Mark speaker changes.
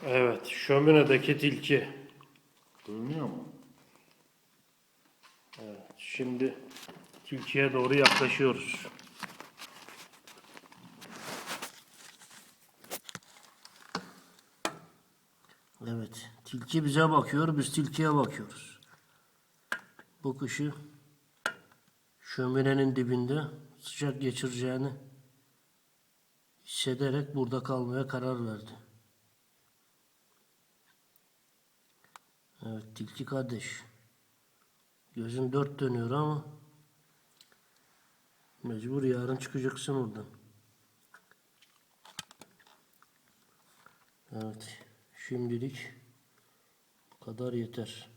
Speaker 1: Evet, şöminedeki tilki.
Speaker 2: Görünüyor mu?
Speaker 1: Evet, şimdi tilkiye doğru yaklaşıyoruz. Evet, tilki bize bakıyor, biz tilkiye bakıyoruz. Bu kışı şöminenin dibinde sıcak geçireceğini hissederek burada kalmaya karar verdi. Evet, tilki kardeş. Gözün dört dönüyor ama mecbur yarın çıkacaksın oradan. Evet, şimdilik bu kadar yeter.